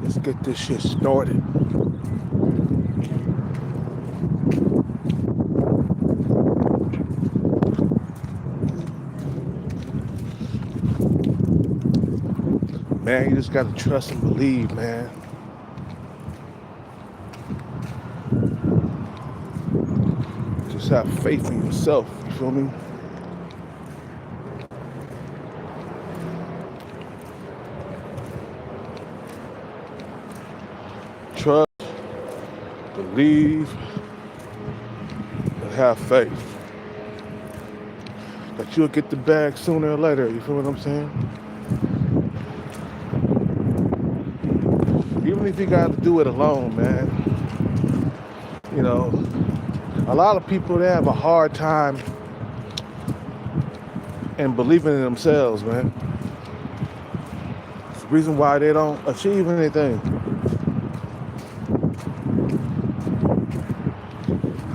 Let's get this shit started. Man, you just gotta trust and believe, man. Just have faith in yourself, you feel me? Trust, believe, and have faith that you'll get the bag sooner or later, you feel what I'm saying? Even if you gotta do it alone, man. You know, a lot of people, they have a hard time in believing in themselves, man. It's the reason why they don't achieve anything.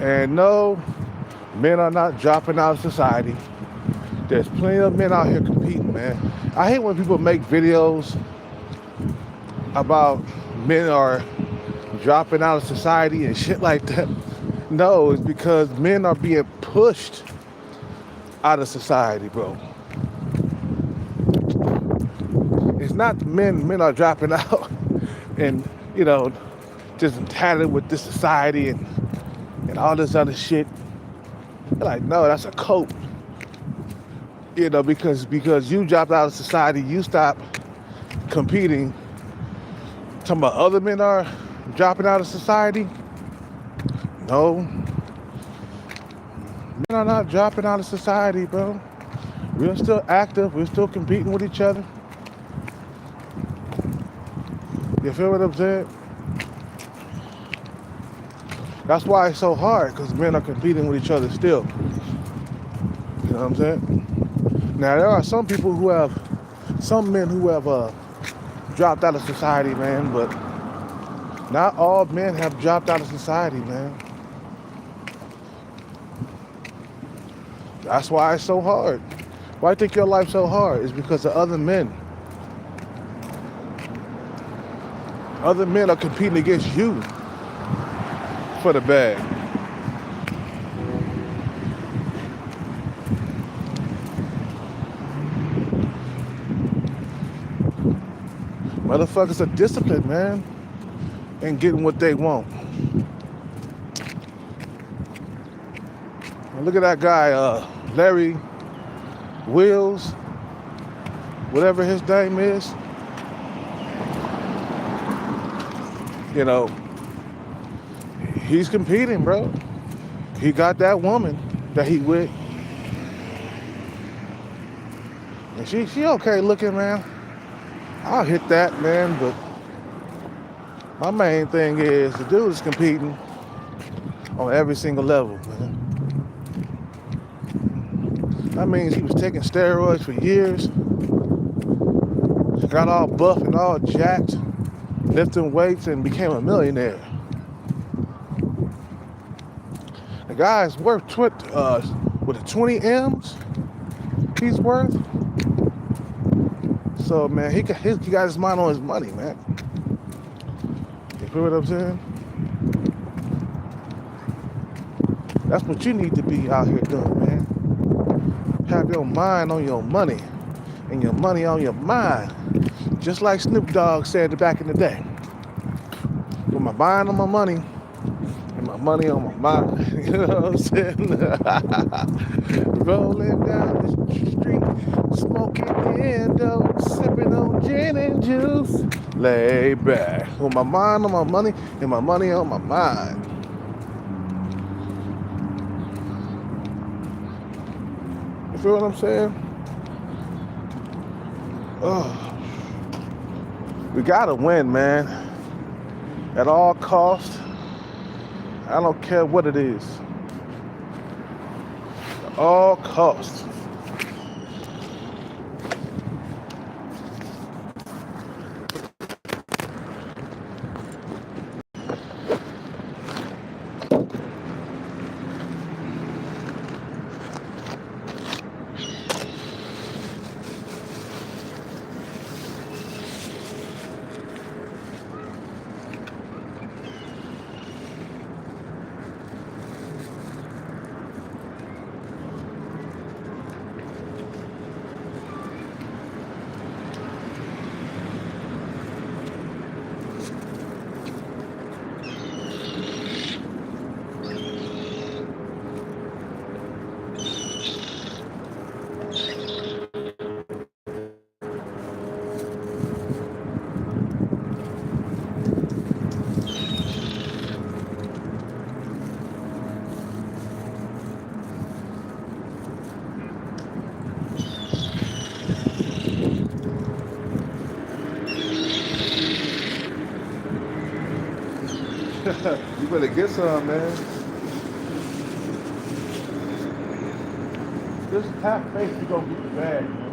And no, men are not dropping out of society. There's plenty of men out here competing, man. I hate when people make videos about men are dropping out of society and shit like that. No, it's because men are being pushed out of society, bro. It's not the men are dropping out and, you know, just entitled with this society and all this other shit. They're like, no, that's a cope. You know, because you dropped out of society, you stop competing. Talking about other men are dropping out of society. No, men are not dropping out of society, bro. We're still active. We're still competing with each other. You feel what I'm saying? That's why it's so hard, because men are competing with each other still. You know what I'm saying? Now, there are some people who have, some men who have dropped out of society, man, but not all men have dropped out of society, man. That's why it's so hard. Why do you think your life's so hard? It's because of other men. Other men are competing against you for the bag. Motherfuckers are disciplined, man, and getting what they want. Now look at that guy, Larry Wills, whatever his name is. You know, he's competing, bro. He got that woman that he with. And she okay looking, man. I'll hit that, man, but my main thing is the dude is competing on every single level, man. That means he was taking steroids for years, got all buff and all jacked, lifting weights, and became a millionaire. The guy's worth 20 M's he's worth. So, man, he got his mind on his money, man. You feel what I'm saying? That's what you need to be out here doing, man. Have your mind on your money and your money on your mind. Just like Snoop Dogg said back in the day. With my mind on my money and my money on my mind. You know what I'm saying? Rolling down the street, smoking endo, sipping on gin and juice. Lay back. With my mind on my money and my money on my mind. You feel what I'm saying? Oh. We gotta win, man. At all costs. I don't care what it is. At all costs. You better get some, man. Just tap face to go get the bag, man.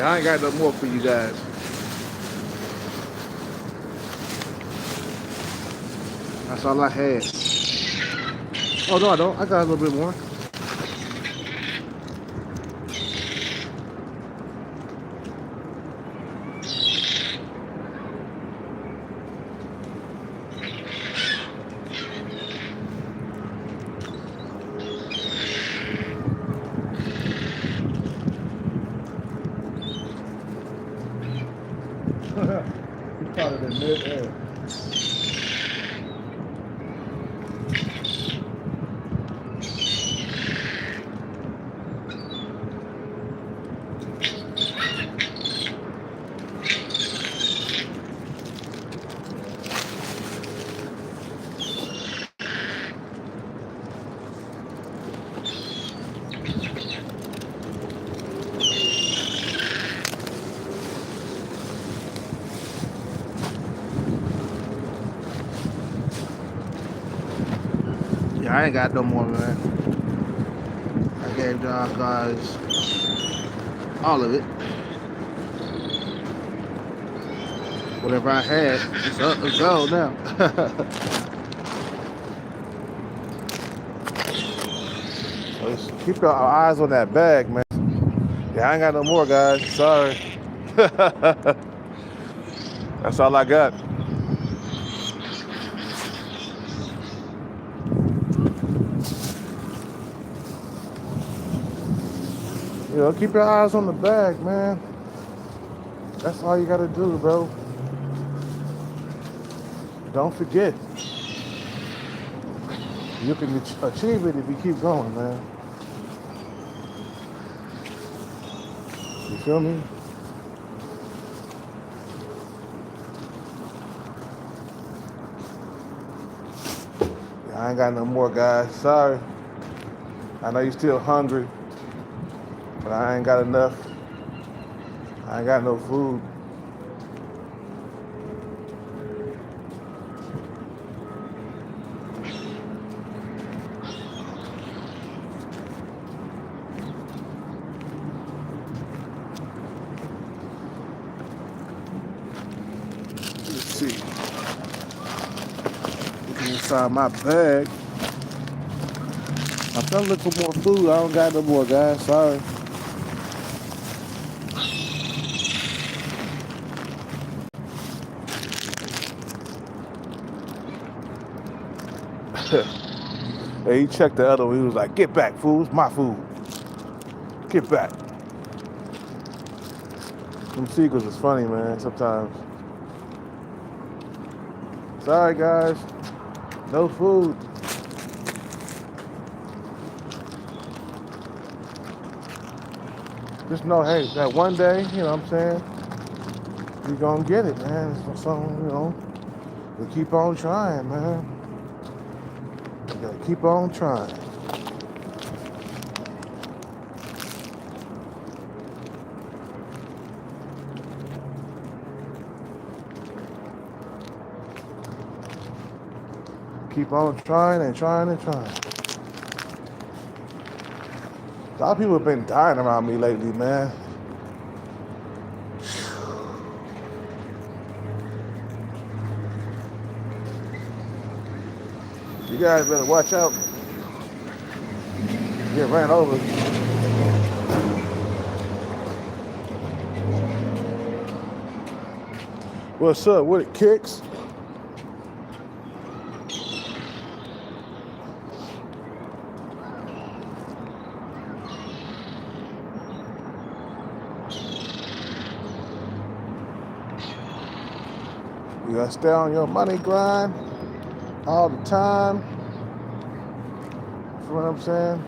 Yeah, I ain't got no more for you guys. That's all I had. Oh, no, I don't. I got a little bit more. You caught it in mid-air. Yeah, I ain't got no more, man. I gave y'all guys all of it. Whatever I had, it's gone now. So just keep your eyes on that bag, man. Yeah, I ain't got no more, guys. Sorry. That's all I got. You know, keep your eyes on the bag, man. That's all you gotta do, bro. Don't forget. You can achieve it if you keep going, man. You feel me? Yeah, I ain't got no more, guys. Sorry. I know you're still hungry, but I ain't got enough. I ain't got no food. Let's see. Looking inside my bag. I'm trying to look for more food. I don't got no more, guys. Sorry. Hey, he checked the other one. He was like, "Get back, fool. It's my food. Get back." Them seagulls is funny, man, sometimes. Sorry, guys. No food. Just know, hey, that one day, you know what I'm saying, you're going to get it, man. It's something, you know, we keep on trying, man. You got to keep on trying. Keep on trying and trying and trying. A lot of people have been dying around me lately, man. You guys better watch out. Get ran over. What's up? What it kicks? You gotta stay on your money grind all the time. You know what I'm saying?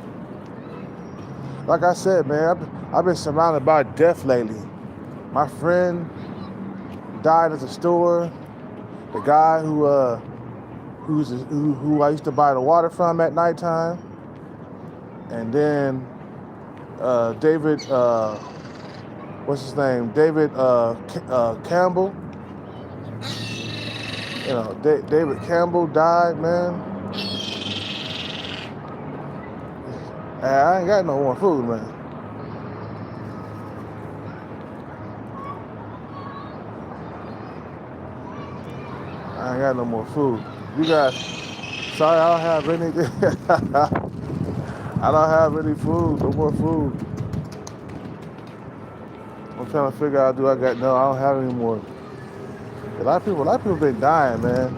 Like I said, man, I've been surrounded by death lately. My friend died at the store. The guy who I used to buy the water from at nighttime, and then David, what's his name? David Campbell. You know, David Campbell died, man. I ain't got no more food, man. ain't got no more food. You guys, sorry, I don't have any. I don't have any food. No more food. I'm trying to figure out, do I got? No, I don't have any more. A lot of people been dying, man.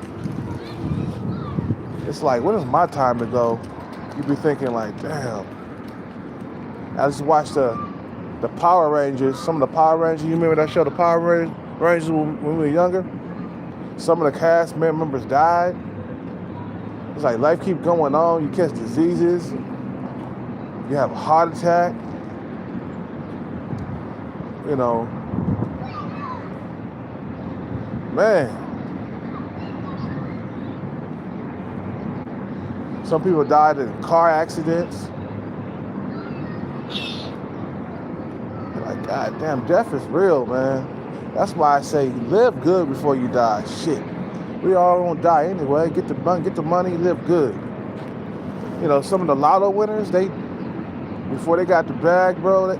It's like, when is my time to go? You be thinking like, damn. I just watched the Power Rangers. Some of the Power Rangers. You remember that show, the Power Rangers, when we were younger? Some of the cast members died. It's like life keep going on. You catch diseases. You have a heart attack. You know, man. Some people died in car accidents. Like, God damn, death is real, man. That's why I say live good before you die. Shit. We all gonna die anyway. Get the money, live good. You know, some of the lotto winners, before they got the bag, bro,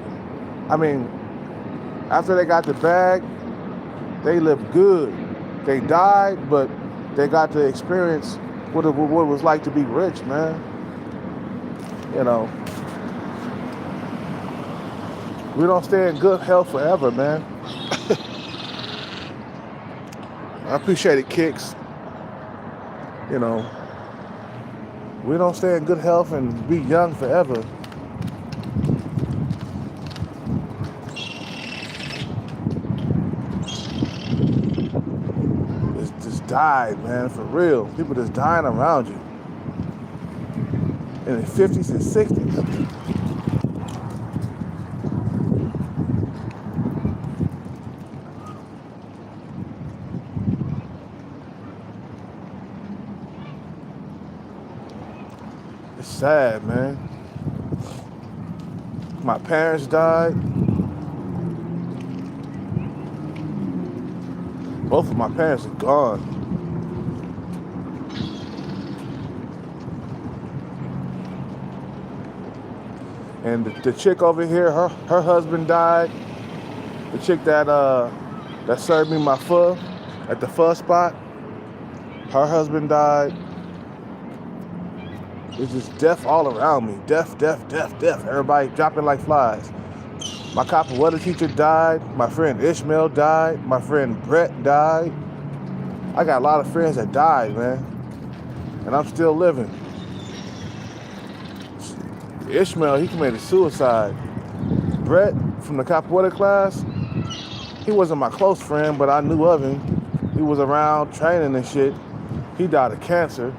after they got the bag, they lived good. They died, but they got to experience what it was like to be rich, man. You know, we don't stay in good health forever, man. I appreciate it, Kicks. You know, we don't stay in good health and be young forever. It's just died, man, for real. People just dying around you. In the 50s and 60s. It's sad, man. My parents died. Both of my parents are gone. And the chick over here, her husband died. The chick that served me my pho at the pho spot, her husband died. It's just death all around me. Death, death, death, death. Everybody dropping like flies. My capoeira teacher died. My friend Ishmael died. My friend Brett died. I got a lot of friends that died, man. And I'm still living. Ishmael, he committed suicide. Brett, from the capoeira class, he wasn't my close friend, but I knew of him. He was around training and shit. He died of cancer.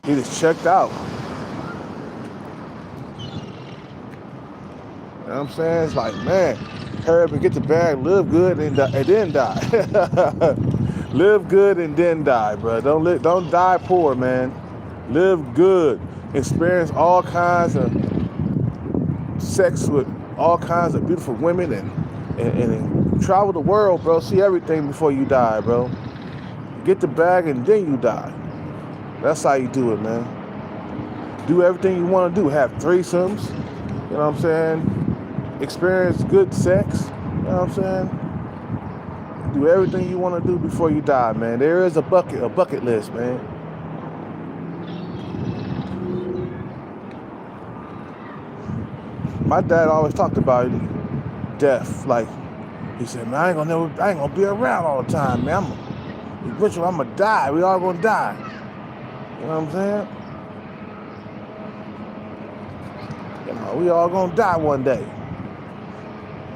He just checked out. You know what I'm saying? It's like, man, hurry up and get the bag, live good, and then die. Live good and then die, bro. Don't die poor, man. Live good. Experience all kinds of sex with all kinds of beautiful women and travel the world, bro. See everything before you die, bro. Get the bag and then you die. That's how you do it, man. Do everything you want to do. Have threesomes. You know what I'm saying? Experience good sex. You know what I'm saying? Do everything you want to do before you die, man. There is a bucket list, man. My dad always talked about death. Like, he said, man, I ain't gonna be around all the time, man. Eventually I'm gonna die. We all gonna die. You know what I'm saying? You know, we all gonna die one day.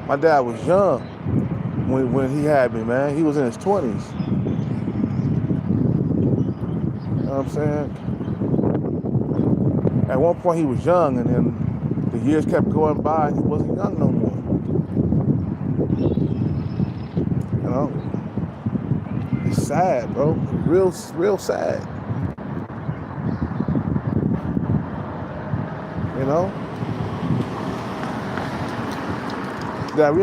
My dad was young when he had me, man. He was in his 20s. You know what I'm saying? At one point he was young, and then the years kept going by and he wasn't young no more. You know? It's sad, bro. Real sad. You know? That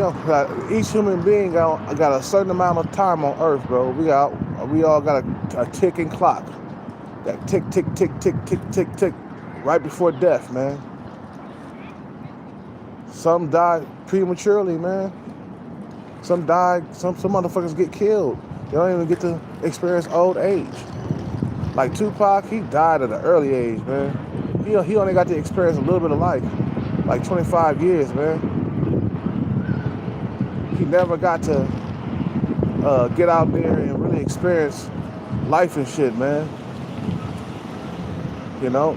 each human being got a certain amount of time on earth, bro. We all got a ticking clock. That tick, tick, tick, tick, tick, tick, tick, right before death, man. Some die prematurely, man. Some die. Some motherfuckers get killed. They don't even get to experience old age. Like Tupac, he died at an early age, man. He only got to experience a little bit of life, like 25 years, man. He never got to get out there and really experience life and shit, man. You know,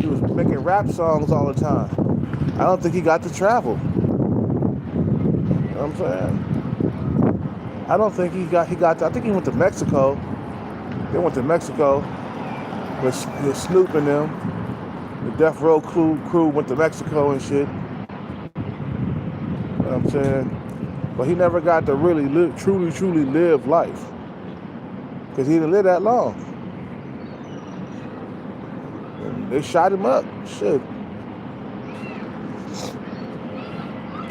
he was making rap songs all the time. I don't think he got to travel. You know what I'm saying? I don't think he got to, I think he went to Mexico. They went to Mexico with Snoop and them. The Death Row crew went to Mexico and shit. You know what I'm saying? But he never got to really truly live life. Because he didn't live that long. And they shot him up. Shit.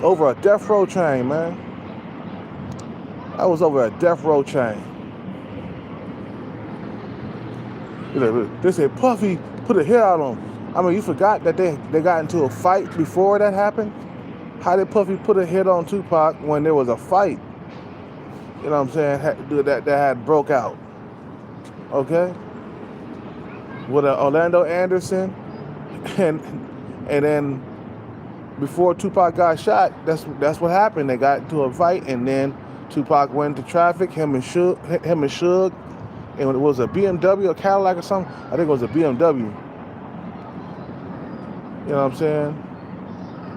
Over a death row chain, man. I was over a death row chain. They said Puffy put a hit out on him. I mean, you forgot that they got into a fight before that happened? How did Puffy put a hit on Tupac when there was a fight? You know what I'm saying? That had broke out. Okay? With Orlando Anderson. And then before Tupac got shot, that's what happened. They got into a fight, and then Tupac went into traffic, him and Suge, and it was a BMW, a Cadillac or something. I think it was a BMW. You know what I'm saying?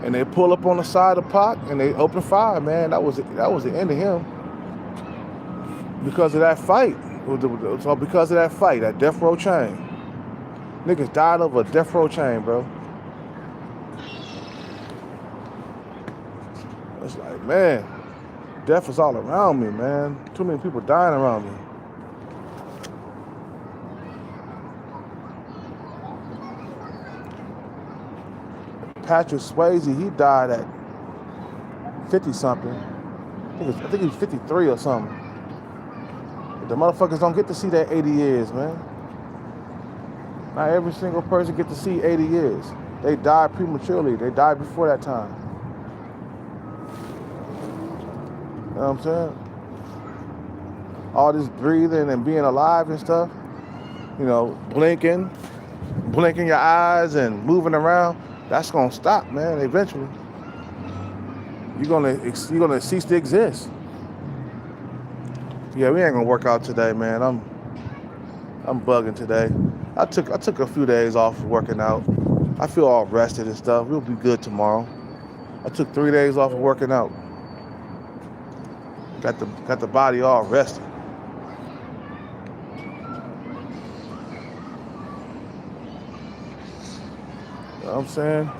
And they pull up on the side of Pac, and they open fire, man. That was the end of him. Because of that fight. So because of that fight, that death row chain. Niggas died over a death row chain, bro. It's like, man, death is all around me, man. Too many people dying around me. Patrick Swayze, he died at 50-something. I think he was 53 or something. The motherfuckers don't get to see that 80 years, man. Not every single person get to see 80 years. They die prematurely. They die before that time. You know what I'm saying? All this breathing and being alive and stuff, you know, blinking your eyes and moving around, that's gonna stop, man, eventually. You're gonna cease to exist. Yeah, we ain't gonna work out today, man. I'm bugging today. I took a few days off of working out. I feel all rested and stuff. We'll be good tomorrow. I took 3 days off of working out. Got the body all rested. You know what I'm saying?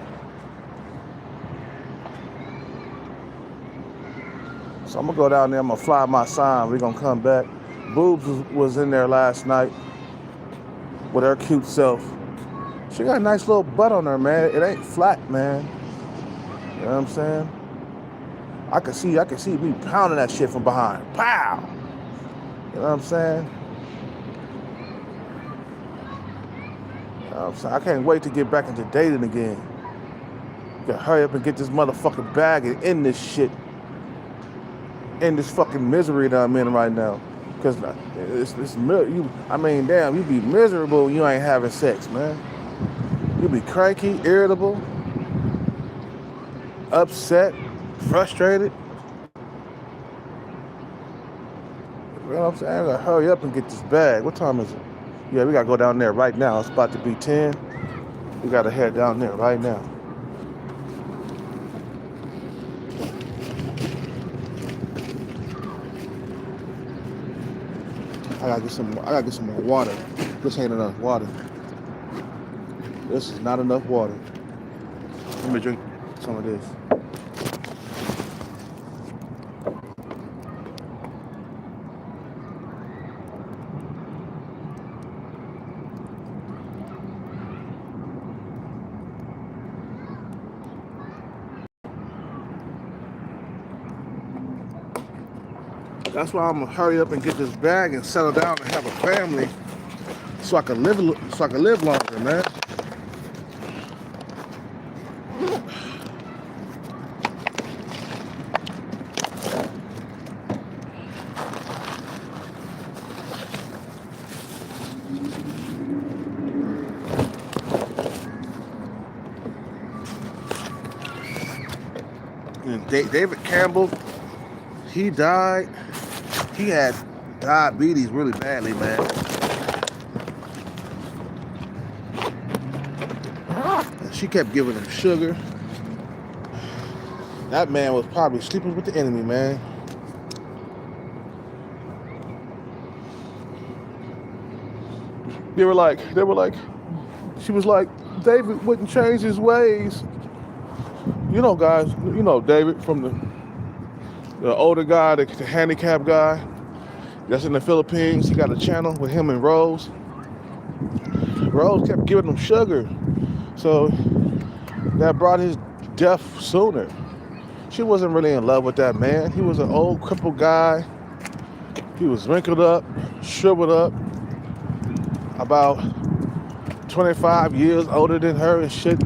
So I'm gonna go down there, I'm gonna fly my sign, we're gonna come back. Boobs was in there last night with her cute self. She got a nice little butt on her, man. It ain't flat, man. You know what I'm saying? I can see me pounding that shit from behind. Pow! You know what I'm saying? You know what I'm saying? I can't wait to get back into dating again. Gotta hurry up and get this motherfucking bag and end this shit. End this fucking misery that I'm in right now. Cause damn, you be miserable when you ain't having sex, man. You be cranky, irritable, upset, frustrated. You know what I'm saying? I gotta hurry up and get this bag. What time is it? Yeah, we gotta go down there right now. It's about to be 10. We gotta head down there right now. I gotta get some more water. This ain't enough water. This is not enough water. Let me drink some of this. That's why I'm gonna hurry up and get this bag and settle down and have a family, so I can live longer, man. David Campbell, he died. He had diabetes really badly, man. And she kept giving him sugar. That man was probably sleeping with the enemy, man. They were like, she was like, David wouldn't change his ways. You know, guys, you know David from the older guy, the handicapped guy that's in the Philippines. He got a channel with him and Rose. Rose kept giving him sugar. So that brought his death sooner. She wasn't really in love with that man. He was an old crippled guy. He was wrinkled up, shriveled up, about 25 years older than her and shit.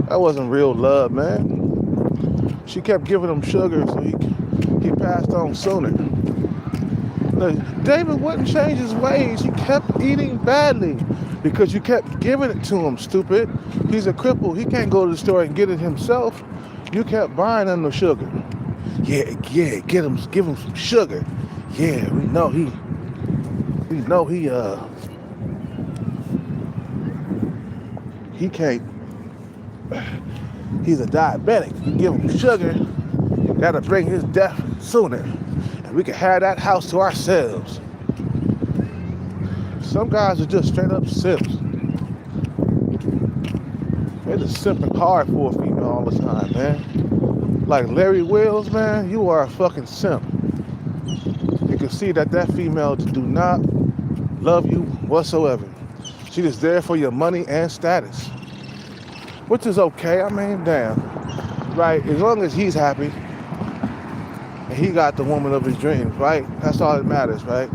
That wasn't real love, man. She kept giving him sugar, so he passed on sooner. Look, David wouldn't change his ways. He kept eating badly because you kept giving it to him, stupid. He's a cripple. He can't go to the store and get it himself. You kept buying him the sugar. Yeah, give him some sugar. Yeah, we know he can't. He's a diabetic. You give him sugar, that'll bring his death sooner. And we can have that house to ourselves. Some guys are just straight up simps. They're just simping hard for a female all the time, man. Like Larry Wills, man, you are a fucking simp. You can see that female do not love you whatsoever. She is there for your money and status. Which is okay, I mean, damn. Right, as long as he's happy and he got the woman of his dreams, right? That's all that matters, right?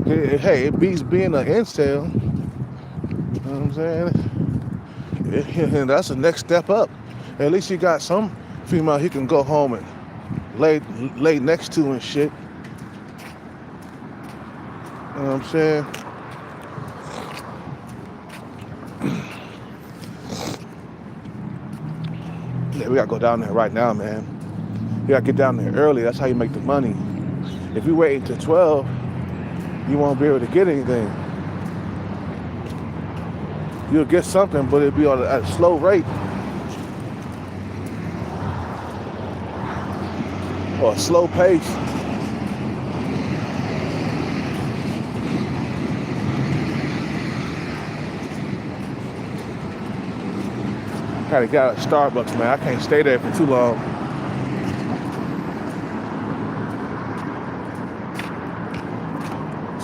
Hey, it beats being an incel. You know what I'm saying? And that's the next step up. At least you got some female he can go home and lay next to and shit. You know what I'm saying? Yeah, we gotta go down there right now, man. You gotta get down there early. That's how you make the money. If you wait until 12, you won't be able to get anything. You'll get something, but it'll be at a slow rate. Or a slow pace. Gotta get out of Starbucks, man. I can't stay there for too long.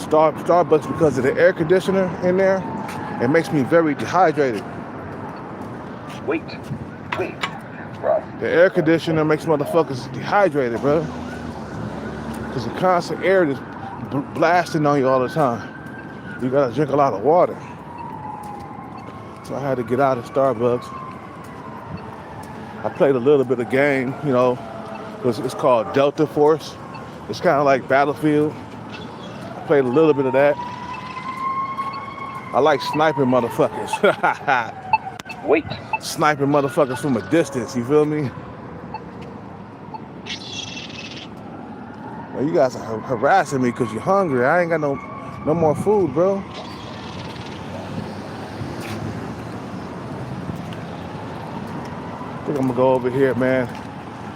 Starbucks, because of the air conditioner in there, it makes me very dehydrated. Wait, bro. The air conditioner makes motherfuckers dehydrated, bro. Because the constant air is blasting on you all the time. You gotta drink a lot of water. So I had to get out of Starbucks. I played a little bit of game, you know. It's called Delta Force. It's kind of like Battlefield. I played a little bit of that. I like sniping motherfuckers. Wait. Sniping motherfuckers from a distance, you feel me? Well, you guys are harassing me because you're hungry. I ain't got no more food, bro. I think I'm gonna go over here, man.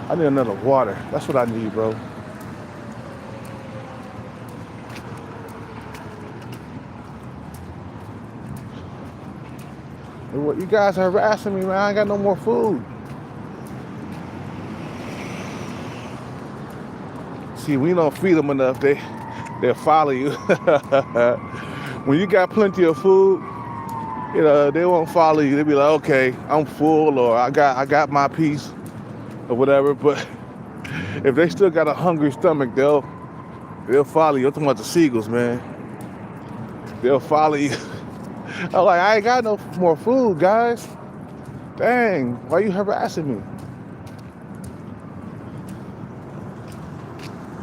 I need another water. That's what I need, bro. You guys are harassing me, man. I ain't got no more food. See, when you don't feed them enough, they'll follow you. When you got plenty of food, you know, they won't follow you. They'll be like, okay, I'm full, or I got my piece, or whatever. But if they still got a hungry stomach, they'll follow you. I'm talking about the seagulls, man. They'll follow you. I'm like, I ain't got no more food, guys. Dang, why you harassing me?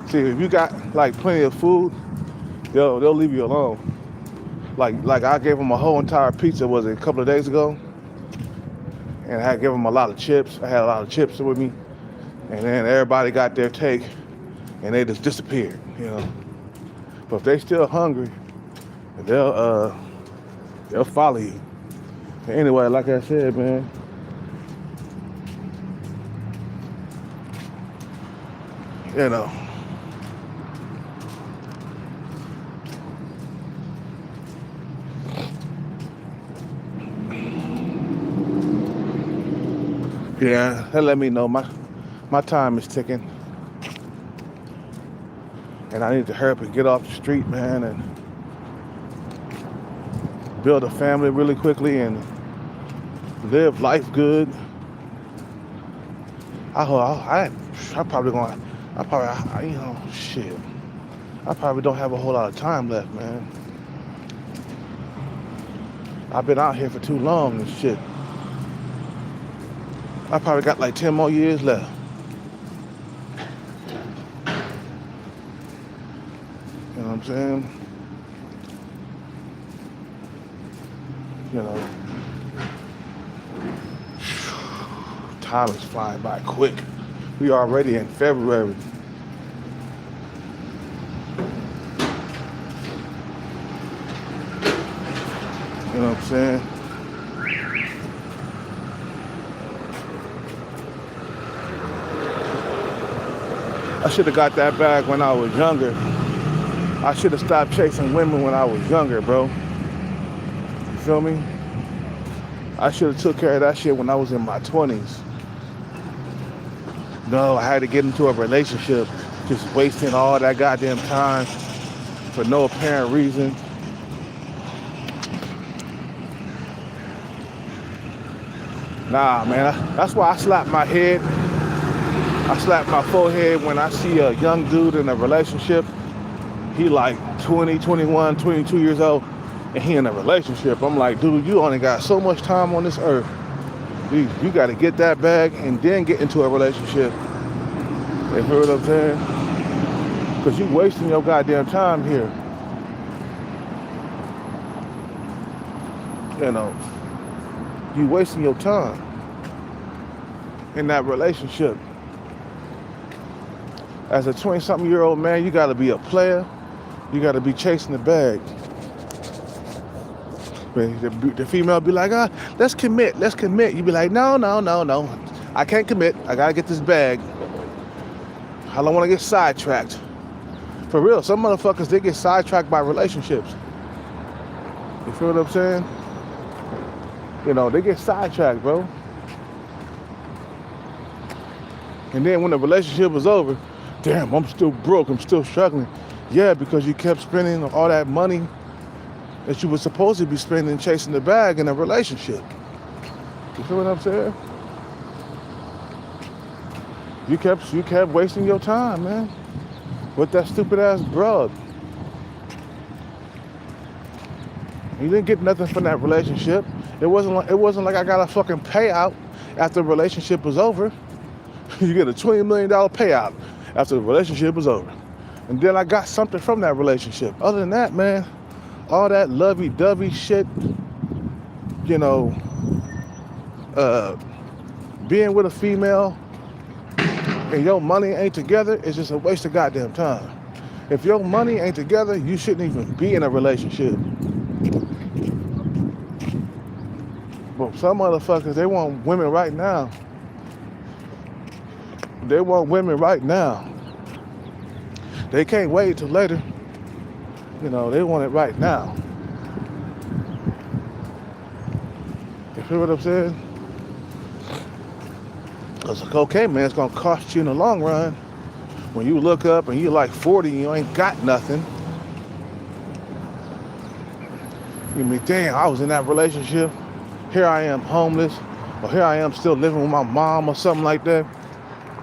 See, if you got like plenty of food, they'll leave you alone. Like I gave them a whole entire pizza, was it a couple of days ago? And I gave them a lot of chips. I had a lot of chips with me. and then everybody got their take, and they just disappeared, But if they still hungry, they'll follow you. Anyway, like I said, man, you know. Yeah, that let me know my time is ticking. And I need to hurry up and get off the street, man, and build a family really quickly and live life good. I probably don't have a whole lot of time left, man. I've been out here for too long and shit. I probably got like 10 more years left. You know what I'm saying? Time is flying by quick. We already in February. You know what I'm saying? I should have got that bag when I was younger. I should have stopped chasing women when I was younger, bro. You feel me? I should have took care of that shit when I was in my 20s. No, I had to get into a relationship, just wasting all that goddamn time for no apparent reason. Nah, man, that's why I slap my head. I slap my forehead when I see a young dude in a relationship. He like 20, 21, 22 years old, and he in a relationship. I'm like, dude, you only got so much time on this earth. You got to get that bag and then get into a relationship. You heard what I'm saying? Because you wasting your goddamn time here. You wasting your time in that relationship. As a 20-something-year-old man, you got to be a player. You got to be chasing the bag. The female be like, let's commit. You be like, no. I can't commit. I got to get this bag. I don't want to get sidetracked. For real, some motherfuckers, they get sidetracked by relationships. You feel what I'm saying? They get sidetracked, bro. And then when the relationship was over, damn, I'm still broke, I'm still struggling. Yeah, because you kept spending all that money that you were supposed to be spending chasing the bag in a relationship. You feel what I'm saying? You kept wasting your time, man, with that stupid ass broad. You didn't get nothing from that relationship. It wasn't like I got a fucking payout after the relationship was over. You get a $20 million payout after the relationship was over. And then I got something from that relationship. Other than that, man, all that lovey-dovey shit, being with a female and your money ain't together, it's just a waste of goddamn time. If your money ain't together, you shouldn't even be in a relationship. But some motherfuckers, they want women right now. They want women right now. They can't wait till later. They want it right now. You feel what I'm saying? It's like, okay, man, it's gonna cost you in the long run. When you look up and you're like 40 and you ain't got nothing. You mean, damn, I was in that relationship. Here I am homeless, or here I am still living with my mom or something like that.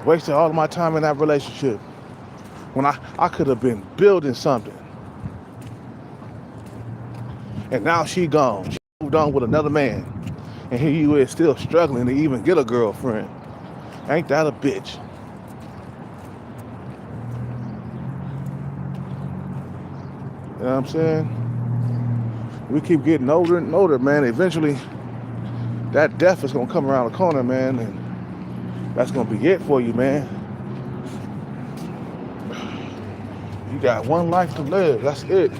Wasted all of my time in that relationship. When I could have been building something. And now she gone. She moved on with another man. And here you is still struggling to even get a girlfriend. Ain't that a bitch? You know what I'm saying? We keep getting older and older, man. Eventually, that death is gonna come around the corner, man, and that's gonna be it for you, man. You got one life to live. That's it.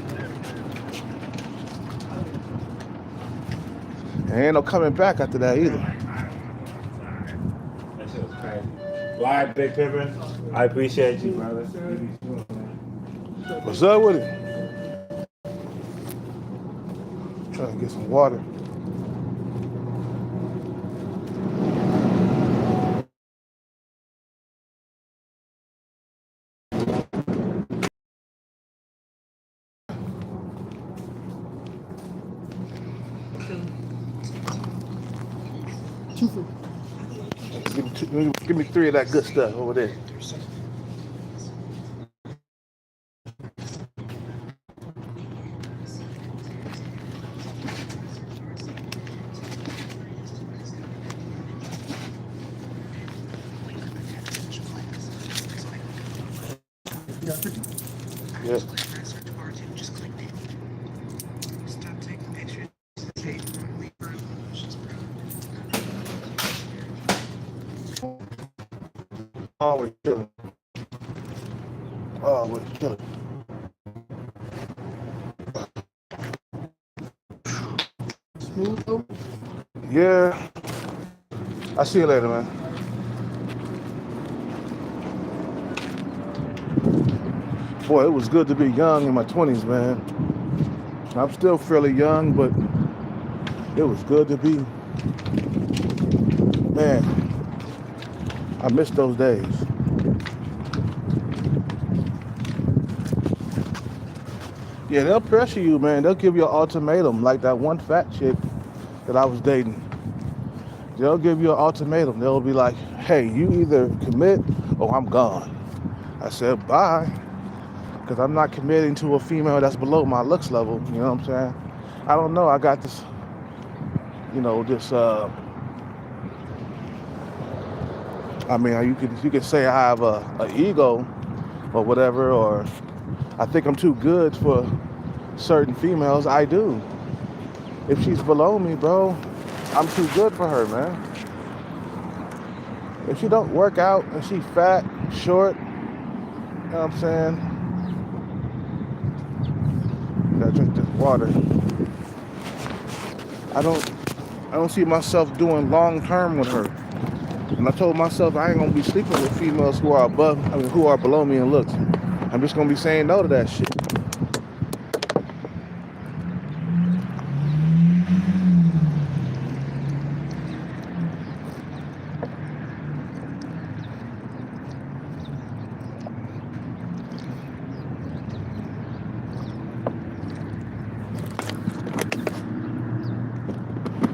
And ain't no coming back after that either. That shit was crazy. Live Big Pimpin', I appreciate you, brother. What's up with it? Trying to get some water. Give me 3 of that good stuff over there. Yeah. Oh, we're chilling. Oh, we're chilling. Yeah. I'll see you later, man. Boy, it was good to be young in my 20s, man. I'm still fairly young, but it was good to be. Man, I miss those days. Yeah, they'll pressure you, man. They'll give you an ultimatum, like that one fat chick that I was dating. They'll give you an ultimatum. They'll be like, hey, you either commit or I'm gone. I said, bye. Because I'm not committing to a female that's below my looks level. You know what I'm saying? I don't know. I got this, I mean, you could say I have a ego or whatever, or I think I'm too good for certain females. I do. If she's below me, bro, I'm too good for her, man. If she don't work out and she fat, short, you know what I'm saying? Gotta drink this water. I don't see myself doing long term with her. And I told myself I ain't gonna be sleeping with females who are below me in looks. I'm just gonna be saying no to that shit.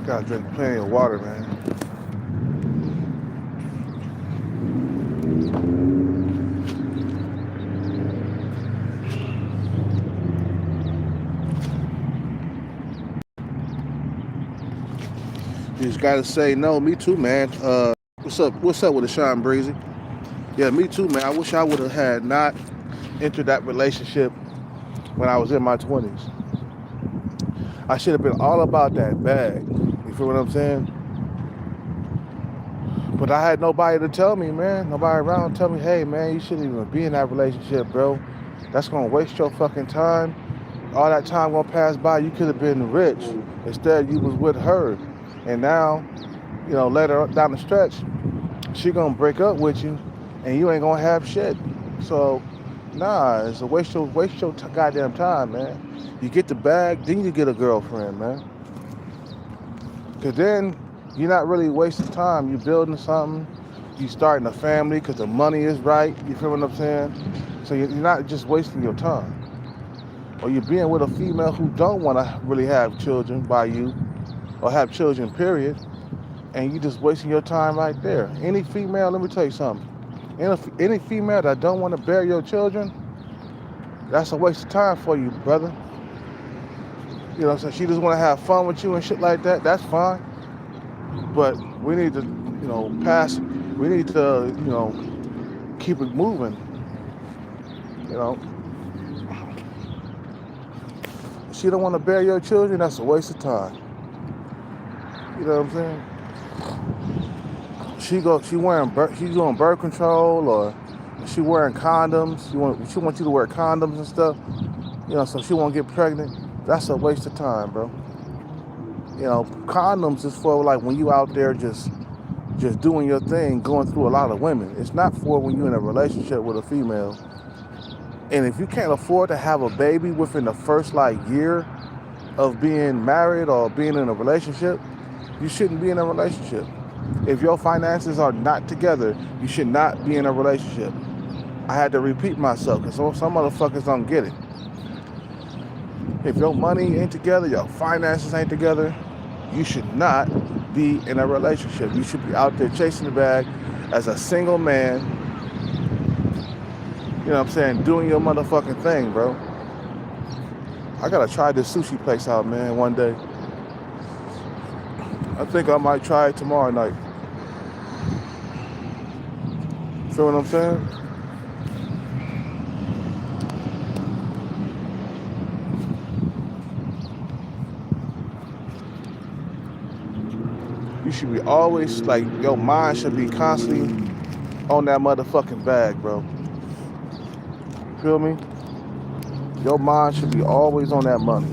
Gotta drink plenty of water, man. You just gotta say no. Me too, man. What's up with it, Sean Breezy? Yeah, me too, man. I wish I would have had not entered that relationship when I was in my 20s. I should have been all about that bag. You feel what I'm saying? But I had nobody to tell me, man. Nobody around to tell me, hey, man, you shouldn't even be in that relationship, bro. That's gonna waste your fucking time. All that time gonna pass by. You could have been rich. Instead, you was with her. And now, later down the stretch, she gonna break up with you, and you ain't gonna have shit. So, nah, it's a waste your goddamn time, man. You get the bag, then you get a girlfriend, man. Cause then you're not really wasting time. You're building something. You starting a family because the money is right. You feel what I'm saying? So you're not just wasting your time. Or you're being with a female who don't want to really have children by you, or have children, period. And you just wasting your time right there. Any female, let me tell you something. Any female that don't want to bear your children, that's a waste of time for you, brother. You know what I'm saying? She just want to have fun with you and shit like that. That's fine. But we need to, we need to, keep it moving. She don't want to bear your children, that's a waste of time. You know what I'm saying? She's doing birth control, or She wearing condoms. She wants you to wear condoms and stuff. So she won't get pregnant. That's a waste of time, bro. Condoms is for like when you out there just doing your thing, going through a lot of women. It's not for when you're in a relationship with a female. And if you can't afford to have a baby within the first year of being married or being in a relationship, you shouldn't be in a relationship. If your finances are not together, you should not be in a relationship. I had to repeat myself because some motherfuckers don't get it. If your money ain't together, your finances ain't together, you should not be in a relationship. You should be out there chasing the bag as a single man, doing your motherfucking thing, bro. I gotta try this sushi place out, man, one day. I think I might try it tomorrow night. Feel what I'm saying? You should be always, your mind should be constantly on that motherfucking bag, bro. Feel me? Your mind should be always on that money.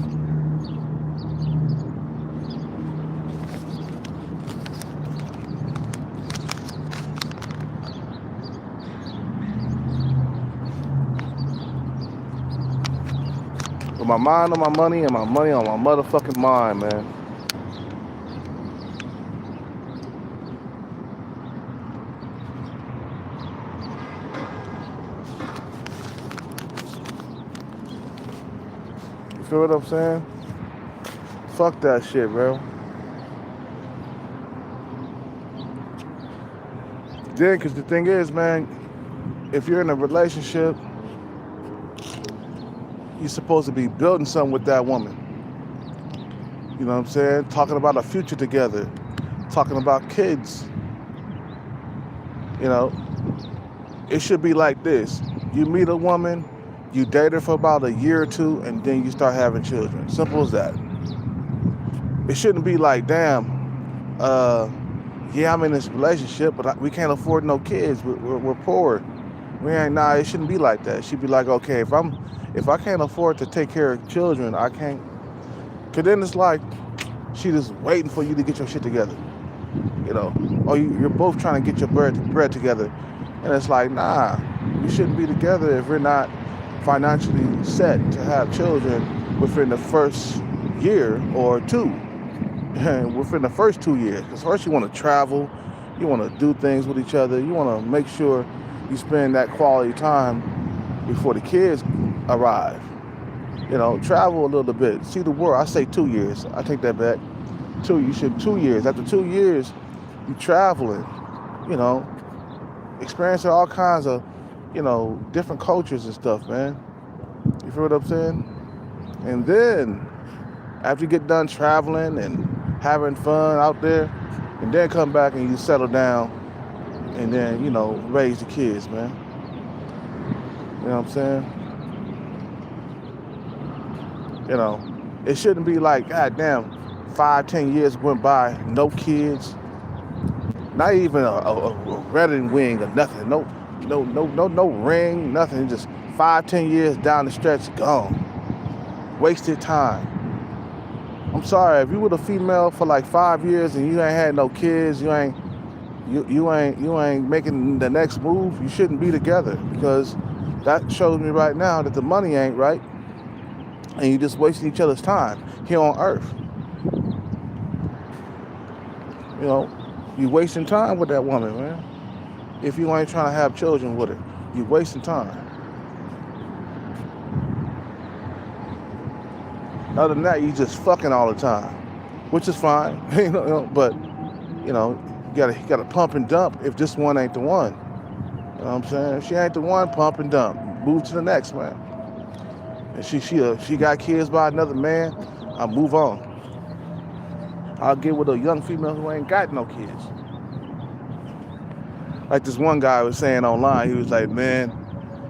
With my mind on my money and my money on my motherfucking mind, man. You feel what I'm saying? Fuck that shit, bro. Then, because the thing is, man, if you're in a relationship, you're supposed to be building something with that woman. You know what I'm saying? Talking about a future together. Talking about kids. It should be like this. You meet a woman, you date her for about a year or two, and then you start having children. Simple as that. It shouldn't be like, damn, I'm in this relationship, but we can't afford no kids. We're poor. It shouldn't be like that. It should be like, okay, if I can't afford to take care of children, I can't. Cause then it's like she just waiting for you to get your shit together, or you're both trying to get your bread together, and it's like, nah, we shouldn't be together if we're not financially set to have children within the first year or two, within the first 2 years. Because first you want to travel, you want to do things with each other, you want to make sure you spend that quality time before the kids arrive. Travel a little bit, see the world. I say 2 years. I take that back. 2 years. After 2 years, you traveling, experiencing all kinds of, different cultures and stuff, man. You feel what I'm saying? And then, after you get done traveling and having fun out there, and then come back and you settle down, and then, raise the kids, man. You know what I'm saying? It shouldn't be like, goddamn, 5-10 years went by, no kids, not even a wedding ring or nothing, no ring, nothing. Just 5-10 years down the stretch, gone, wasted time. I'm sorry, if you were a female for 5 years and you ain't had no kids, you ain't making the next move, you shouldn't be together, because that shows me right now that the money ain't right. And you're just wasting each other's time here on earth. You're wasting time with that woman, man. If you ain't trying to have children with her, you're wasting time. Other than that, you just fucking all the time, which is fine, but you gotta pump and dump if this one ain't the one. You know what I'm saying? If she ain't the one, pump and dump. Move to the next, man. And she got kids by another man, I'll move on. I'll get with a young female who ain't got no kids. Like this one guy was saying online, he was like, man,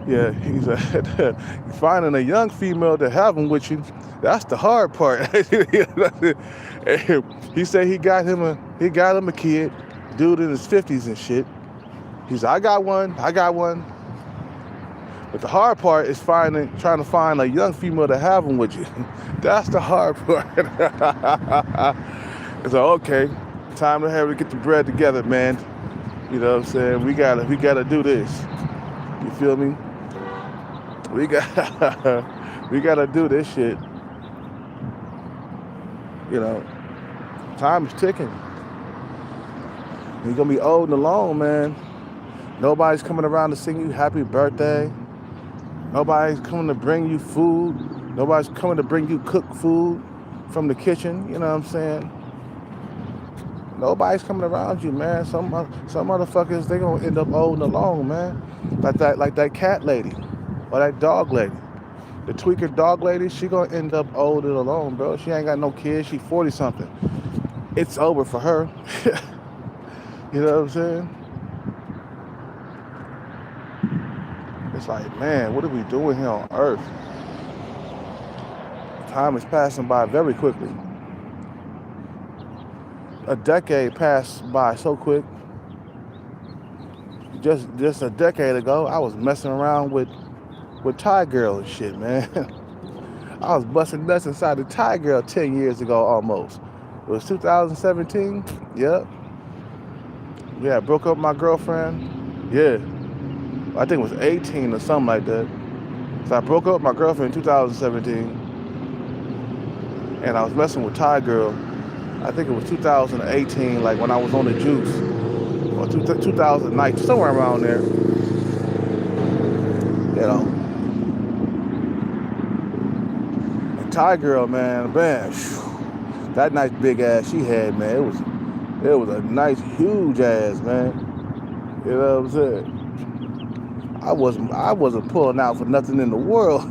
yeah, he's like, finding a young female to have them with you, that's the hard part. He said he got him a kid, dude in his 50s and shit. He said, I got one. But the hard part is trying to find a young female to have them with you. That's the hard part. It's like, okay, time to have to get the bread together, man. You know what I'm saying? We gotta do this. You feel me? We gotta do this shit. You know, time is ticking. You're gonna be old and alone, man. Nobody's coming around to sing you happy birthday. Nobody's coming to bring you food. Nobody's coming to bring you cooked food from the kitchen. You know what I'm saying? Nobody's coming around you, man. Some motherfuckers, they gonna end up old and alone, man. Like that cat lady or that dog lady. The tweaker dog lady, she gonna end up old and alone, bro. She ain't got no kids. She 40 something. It's over for her. You know what I'm saying? It's like, man, what are we doing here on Earth? Time is passing by very quickly. A decade passed by so quick. Just a decade ago, I was messing around with Thai girl and shit, man. I was busting nuts inside the Thai girl 10 years ago almost. It was 2017. Yep. Yeah, I broke up with my girlfriend. Yeah. I think it was 18 or something like that. So I broke up with my girlfriend in 2017. And I was messing with Thai girl. I think it was 2018, like when I was on the juice. Or 2009, somewhere around there. You know. And Thai girl, man, that nice big ass she had, man, it was a nice huge ass, man. You know what I'm saying? I wasn't pulling out for nothing in the world.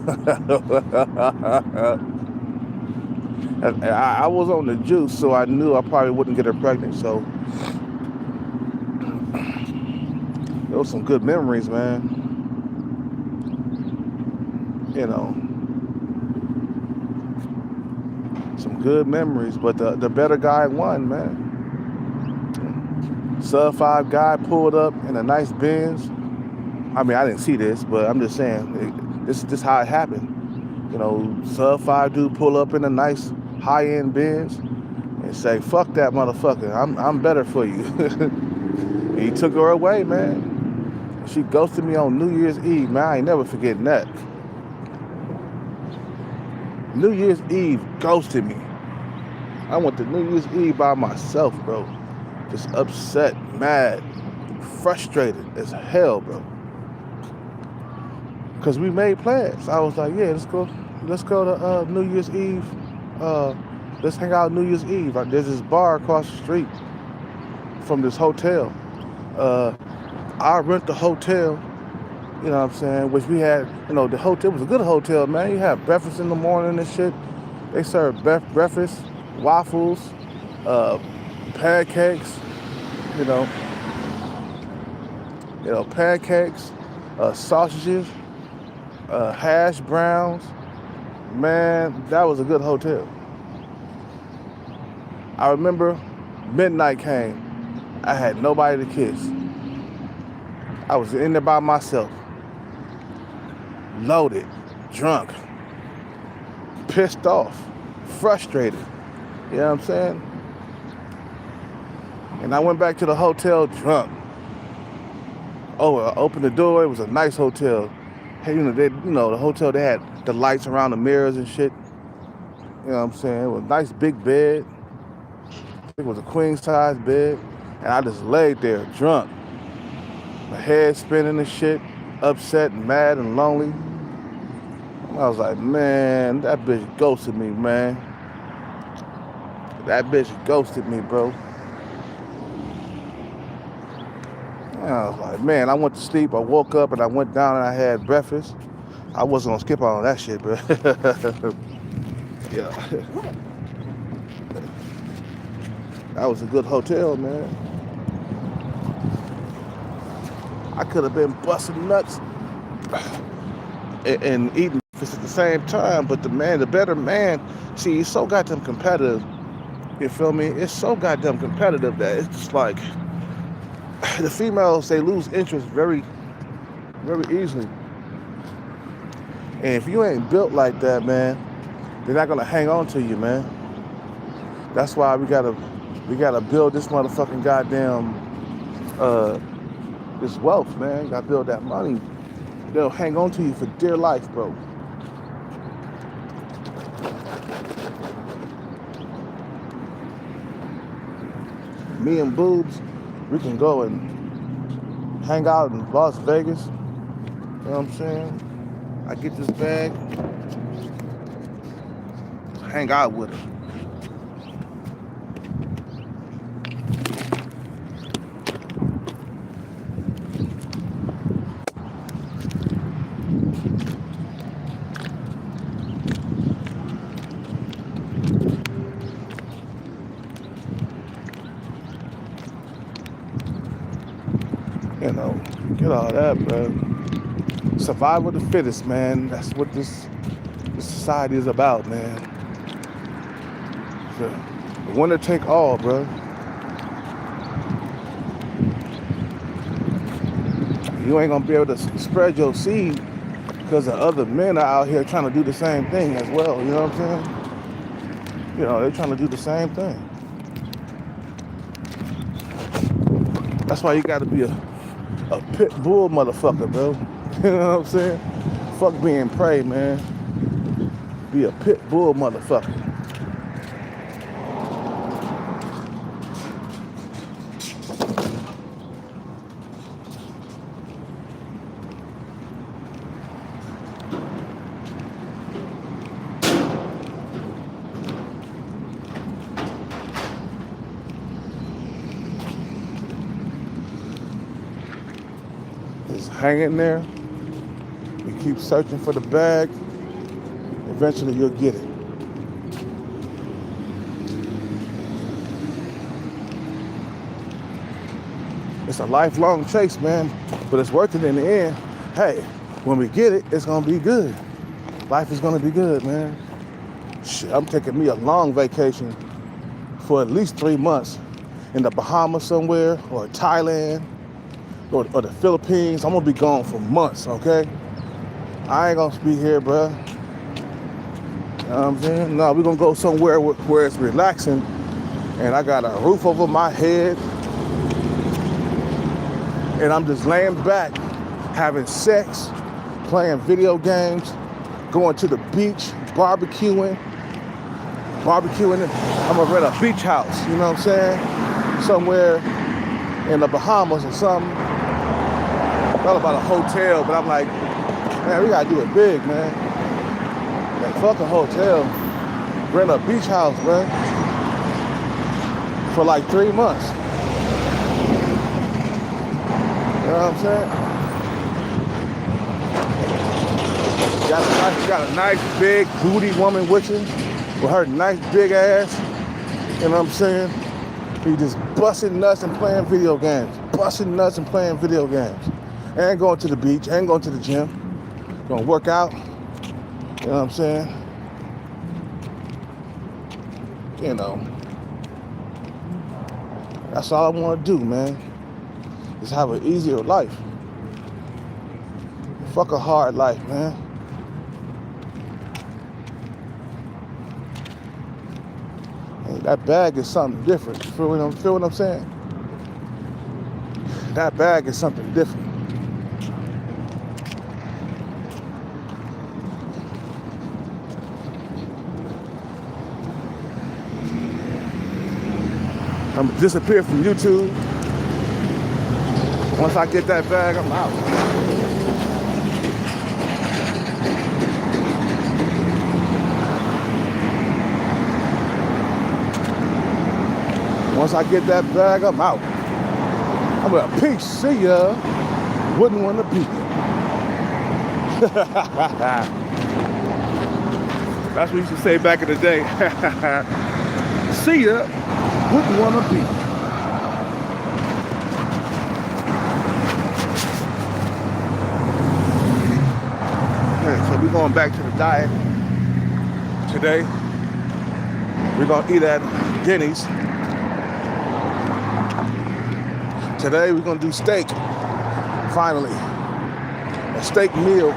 I was on the juice, so I knew I probably wouldn't get her pregnant. So there was some good memories, man. You know, some good memories. But the better guy won, man. Sub 5 guy pulled up in a nice Benz. I mean, I didn't see this, but I'm just saying, this is how it happened. You know, Sub 5 dude pull up in a nice high-end Benz and say, fuck that motherfucker, I'm better for you. And he took her away, man. She ghosted me on New Year's Eve, man. I ain't never forgetting that. New Year's Eve ghosted me. I went to New Year's Eve by myself, bro. Just upset, mad, frustrated as hell, bro. Cause we made plans. I was like, yeah, let's go to New Year's Eve. Let's hang out New Year's Eve. There's this bar across the street from this hotel. I rent the hotel, you know what I'm saying, which we had, you know, the hotel was a good hotel, man. You have breakfast in the morning and shit. They serve breakfast, waffles, pancakes, pancakes, sausages, hash browns. Man, that was a good hotel. I remember midnight came. I had nobody to kiss. I was in there by myself. Loaded, drunk, pissed off, frustrated. You know what I'm saying? And I went back to the hotel drunk. Oh, I opened the door. It was a nice hotel. Hey, the hotel, they had the lights around the mirrors and shit. You know what I'm saying? It was a nice big bed. I think it was a queen size bed. And I just laid there drunk. My head spinning and shit. Upset and mad and lonely. I was like, man, that bitch ghosted me, man. That bitch ghosted me, bro. I was like, man, I went to sleep. I woke up and I went down and I had breakfast. I wasn't gonna skip on that shit, bro. Yeah. That was a good hotel, man. I could have been busting nuts and eating breakfast at the same time, but the better man, see, he's so goddamn competitive. You feel me? It's so goddamn competitive that it's just like, the females, they lose interest very, very easily. And if you ain't built like that, man, they're not gonna hang on to you, man. That's why we gotta build this motherfucking goddamn this wealth, man. You gotta build that money. They'll hang on to you for dear life, bro. Me and Boobs, we can go and hang out in Las Vegas. You know what I'm saying? I get this bag, hang out with her. You know, get all that, bro. Survival of the fittest, man. That's what this society is about, man. The winner take all, bro. You ain't gonna be able to spread your seed because the other men are out here trying to do the same thing as well. You know what I'm saying? You know, they're trying to do the same thing. That's why you gotta be a pit bull motherfucker, bro. You know what I'm saying? Fuck being prey, man. Be a pit bull motherfucker. Just hang in there. You keep searching for the bag. Eventually you'll get it. It's a lifelong chase, man, but it's worth it in the end. Hey, when we get it, it's gonna be good. Life is gonna be good, man. Shit, I'm taking me a long vacation for at least 3 months in the Bahamas somewhere, or Thailand, or the Philippines. I'm gonna be gone for months, okay? I ain't gonna be here, bruh. You know what I'm saying? No, we're gonna go somewhere where it's relaxing and I got a roof over my head and I'm just laying back, having sex, playing video games, going to the beach, barbecuing. I'm gonna rent a beach house, you know what I'm saying? Somewhere in the Bahamas or something. Thought about a hotel, but I'm like, man, we gotta do it big, man. Like, fuck a hotel. Rent a beach house, man. For like 3 months. You know what I'm saying? Got a nice big booty woman with you, with her nice big ass. You know what I'm saying? You just busting nuts and playing video games. Busting nuts and playing video games. Ain't going to the beach, ain't going to the gym. Gonna work out. You know what I'm saying? You know. That's all I wanna do, man. Is have an easier life. Fuck a hard life, man. Hey, that bag is something different. Feel what I'm saying? That bag is something different. I'm gonna disappear from YouTube. Once I get that bag, I'm out. Once I get that bag, I'm out. I'm gonna peace, see ya. Wouldn't want to be here. That's what we used to say back in the day. See ya. Wouldn't want to be. Okay, so we're going back to the diet today. We're going to eat at Denny's. Today we're going to do steak. Finally. A steak meal.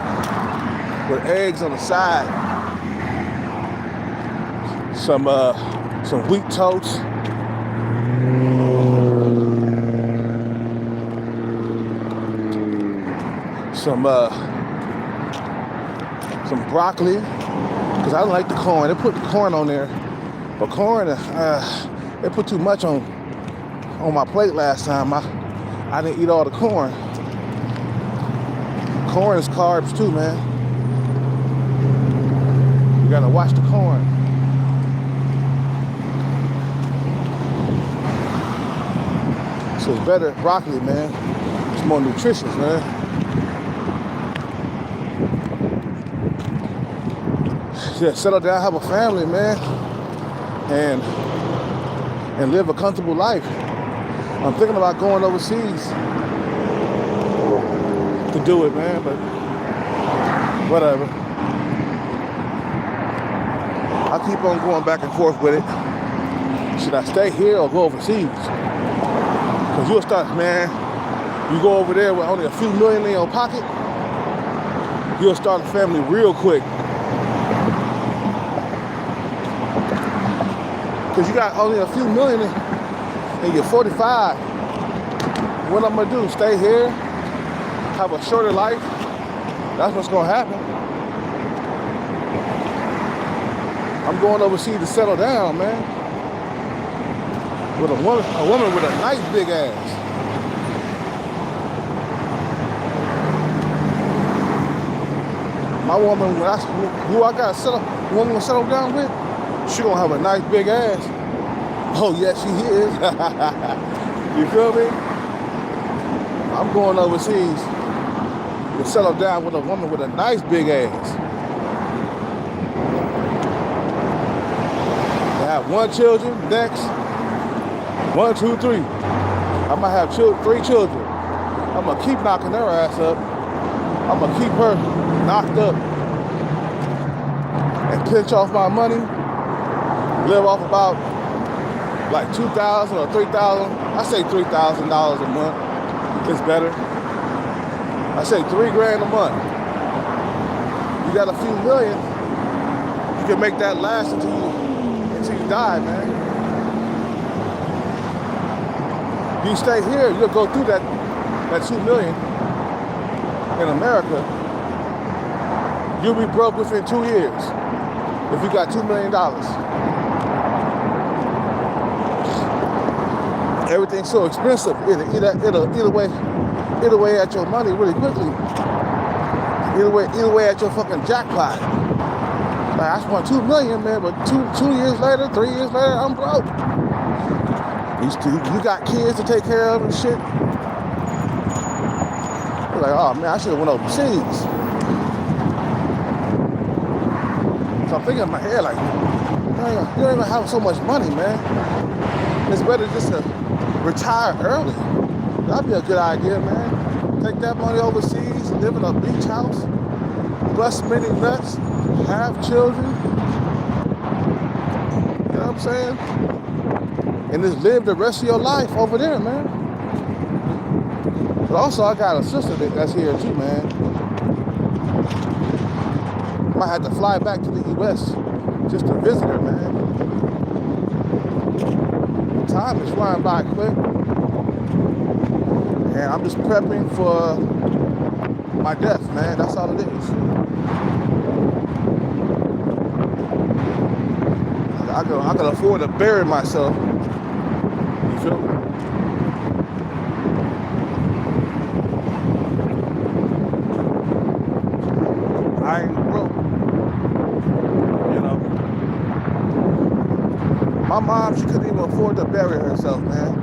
with eggs on the side. Some wheat toast. Some broccoli, because I don't like the corn. They put the corn on there, but corn, they put too much on my plate last time. I didn't eat all the corn. Corn is carbs too, man. You gotta watch the corn. So it's better broccoli, man. It's more nutritious, man. Yeah, settle down, have a family, man, and live a comfortable life. I'm thinking about going overseas to do it, man, but whatever. I keep on going back and forth with it. Should I stay here or go overseas? Because you'll start, man, you go over there with only a few million in your pocket, you'll start a family real quick. Because you got only a few million and you're 45. What I'm gonna do, stay here, have a shorter life? That's what's gonna happen. I'm going overseas to settle down, man. With a woman with a nice big ass. My woman, who I got woman to settle down with, she gonna have a nice big ass. Oh yes, she is. You feel me? I'm going overseas to settle down with a woman with a nice big ass. I have 1 children next. 1, 2, 3. I might have 3 children. I'm gonna keep knocking her ass up. I'm gonna keep her knocked up and pinch off my money. Live off about like $2,000 or $3,000. I say $3,000 a month. It's better. I say $3 grand a month. You got a few million. You can make that last until you die, man. You stay here, you'll go through that 2 million in America. You'll be broke within 2 years if you got $2 million. Everything's so expensive. It'll eat away at your money really quickly. Eat away at your fucking jackpot. Like, I just want 2 million, man, but two years later, 3 years later, I'm broke. You got kids to take care of and shit. You're like, oh man, I should have went overseas. So I'm thinking in my head, like, you don't even have so much money, man. It's better just to retire early. That'd be a good idea, man. Take that money overseas, live in a beach house, bust many nuts, have children. You know what I'm saying? And just live the rest of your life over there, man. But also, I got a sister that's here too, man. Might have to fly back to the U.S. just to visit her, man. Time is flying by quick. And I'm just prepping for my death, man. That's all it is. I can afford to bury myself. You feel me? I ain't broke. You know? My mom, she couldn't even afford to bury herself, man.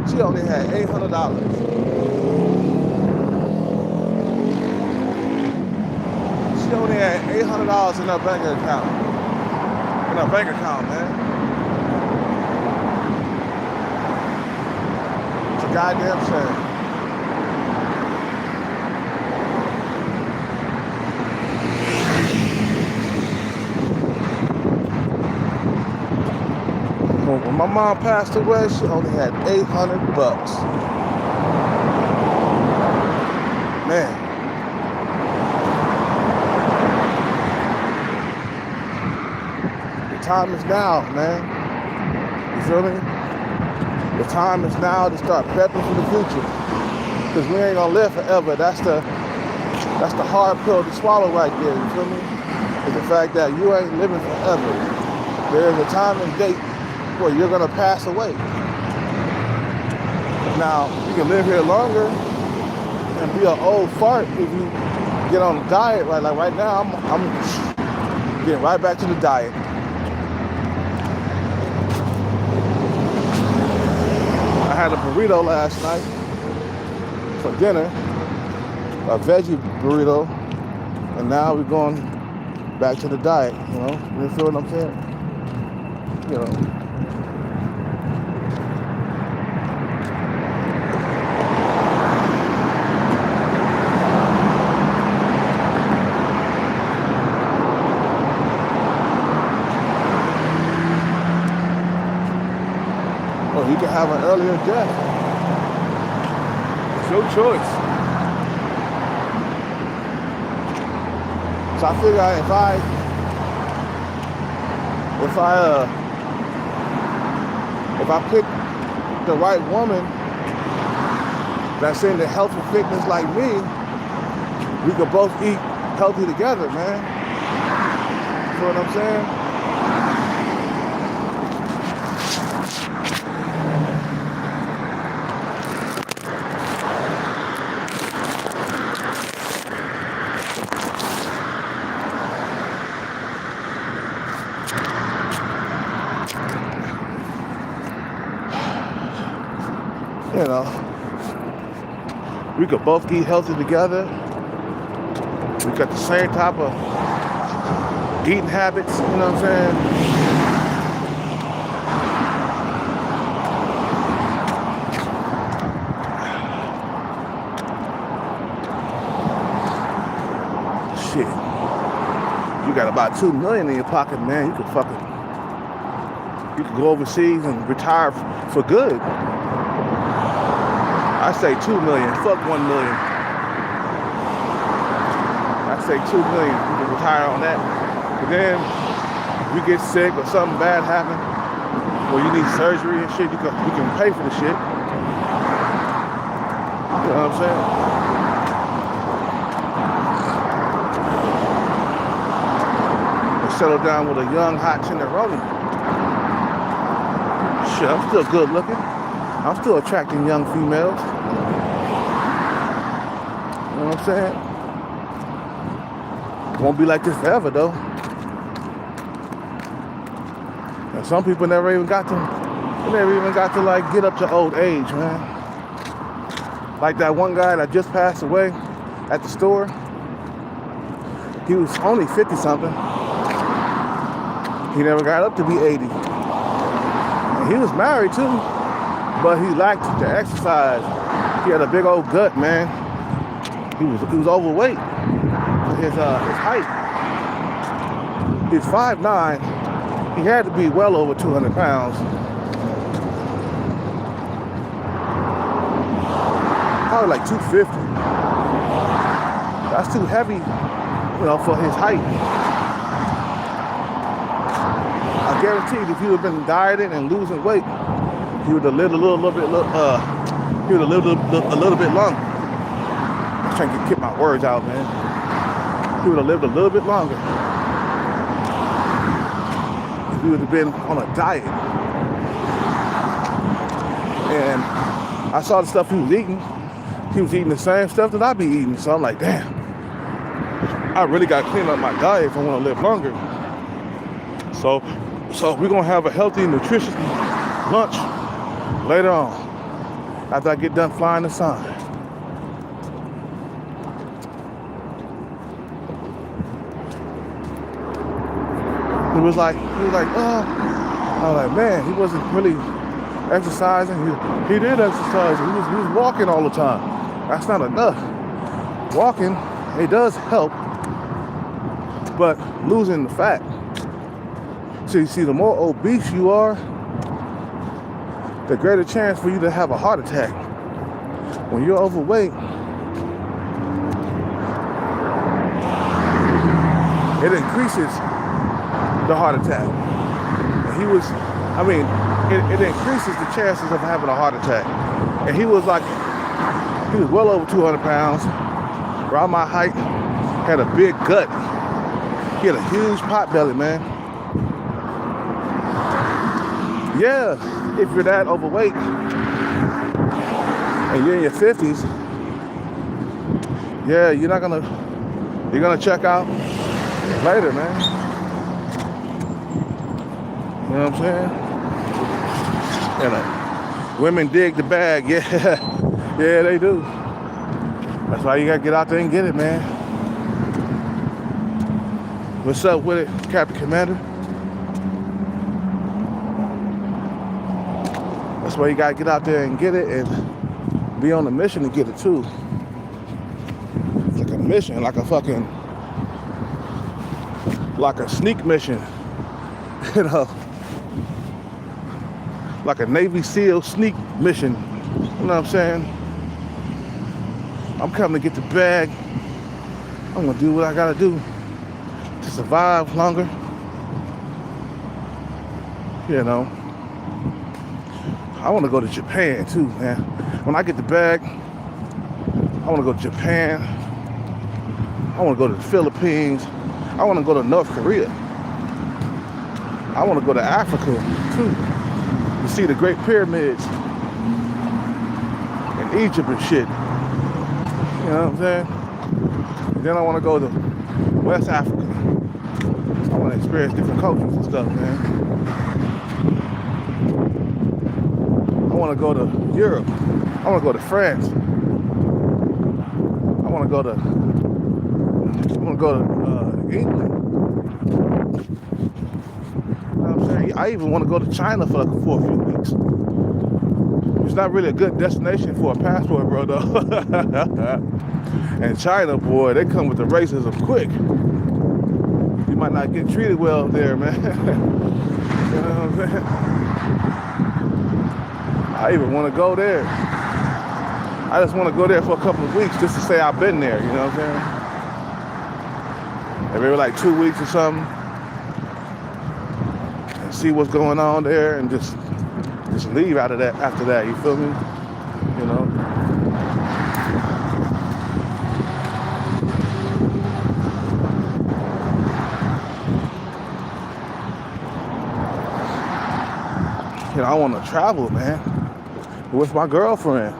She only had $800. She only had $800 in her bank account. Man. It's a goddamn shame. When my mom passed away, she only had $800. Man. time is now, man. You feel me? The time is now to start prepping for the future. Because we ain't gonna live forever. That's the hard pill to swallow right there, you feel me? Is the fact that you ain't living forever. There is a time and date where you're gonna pass away. Now, you can live here longer and be an old fart if you get on the diet, right? Like right now, I'm getting right back to the diet. I had a burrito last night for dinner, a veggie burrito, and now we're going back to the diet, you know? You feel what I'm saying? You know. Or you can have an earlier death. It's your choice. So I figure if I pick the right woman that's into health and fitness like me, we could both eat healthy together, man. You know what I'm saying? You know, we could both eat healthy together. We got the same type of eating habits, you know what I'm saying? Shit. You got about 2 million in your pocket, man. You could go overseas and retire for good. I say 2 million, fuck 1 million. I say 2 million, you can retire on that. But then, if you get sick or something bad happen, or you need surgery and shit, you can pay for the shit. You know what I'm saying? Or settle down with a young, hot tenderoni. Shit, I'm still good looking. I'm still attracting young females. You know what I'm saying? Won't be like this forever though. And some people never even got to like get up to old age, man. Like that one guy that just passed away at the store. He was only 50 something. He never got up to be 80. And he was married too. But he lacked the exercise. He had a big old gut, man. He was overweight for his height. He's 5'9". He had to be well over 200 pounds. Probably like 250. That's too heavy, you know, for his height. I guarantee if he would have been dieting and losing weight, he would have lived a little bit longer. I'm trying to get my words out, man. He would have lived a little bit longer if he would have been on a diet. And I saw the stuff he was eating. He was eating the same stuff that I be eating. So I'm like, damn, I really got to clean up my diet if I want to live longer. So we're going to have a healthy, nutritious lunch later on, after I get done flying the sign. He was like, oh. I was like, man, he wasn't really exercising. He did exercise. He was walking all the time. That's not enough. Walking, it does help, but losing the fat. So you see, the more obese you are, the greater chance for you to have a heart attack. When you're overweight, it increases the heart attack. he was, I mean, it increases the chances of having a heart attack. And he was well over 200 pounds, around my height, had a big gut. He had a huge pot belly, man. Yeah, if you're that overweight and you're in your 50s, yeah, you're gonna check out later, man. You know what I'm saying? And women dig the bag, yeah, yeah, they do. That's why you gotta get out there and get it, man. What's up with it, Captain Commander? That's why you gotta get out there and get it and be on a mission to get it too. It's like a mission, like a sneak mission, you know, like a Navy SEAL sneak mission. You know what I'm saying? I'm coming to get the bag. I'm gonna do what I gotta do to survive longer. You know, I want to go to Japan too, man. When I get the bag, I want to go to Japan. I want to go to the Philippines. I want to go to North Korea. I want to go to Africa too, to see the Great Pyramids and Egypt and shit. You know what I'm saying? And then I want to go to West Africa. I want to experience different cultures and stuff, man. I want to go to Europe. I want to go to France. I want to go to England. You know what I'm saying? I even want to go to China for a few weeks. It's not really a good destination for a passport, bro, though. And China, boy, they come with the racism quick. You might not get treated well there, man. You know what I'm saying? I even want to go there. I just want to go there for a couple of weeks just to say I've been there, you know what I'm saying? Maybe like 2 weeks or something. And see what's going on there and just leave out of that after that, you feel me? You know? You know, I want to travel, man, with my girlfriend,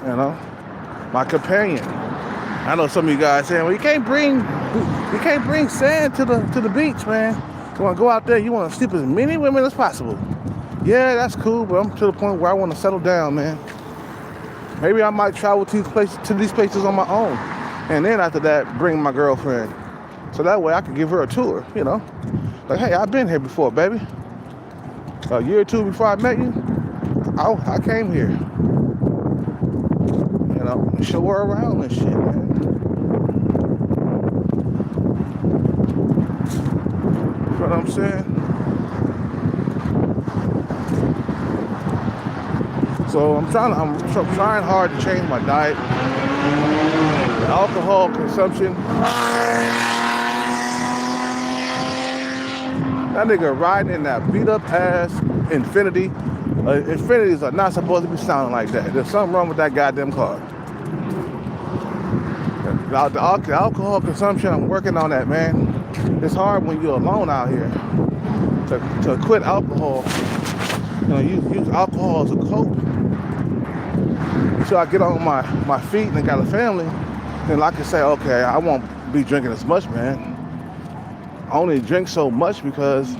you know, my companion. I know some of you guys saying, well, you can't bring sand to the beach, man. You want to go out there, you want to sleep with as many women as possible. Yeah, that's cool, but I'm to the point where I want to settle down, man. Maybe I might travel to these places on my own, and then after that, bring my girlfriend, so that way I can give her a tour, you know. Like, hey, I've been here before, baby. A year or two before I met you, I came here. You know, show her around and shit, man. You know what I'm saying? So I'm trying hard to change my diet. The alcohol consumption. That nigga riding in that beat up ass Infiniti. Infinitis are not supposed to be sounding like that. There's something wrong with that goddamn car. The alcohol consumption, I'm working on that, man. It's hard when you're alone out here to quit alcohol. You know, use alcohol as a cope. So I get on my feet and I got a family, then I can say, okay, I won't be drinking as much, man. I only drink so much because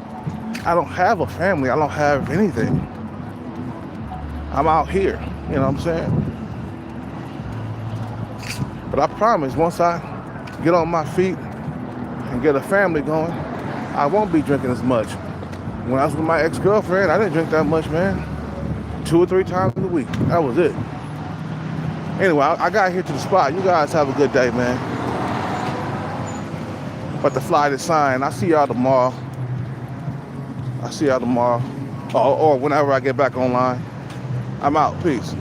I don't have a family. I don't have anything. I'm out here, you know what I'm saying? But I promise, once I get on my feet and get a family going, I won't be drinking as much. When I was with my ex-girlfriend, I didn't drink that much, man. 2 or 3 times a week. That was it. Anyway, I got here to the spot. You guys have a good day, man. About to fly this sign. I'll see y'all tomorrow. Or whenever I get back online. I'm out. Peace.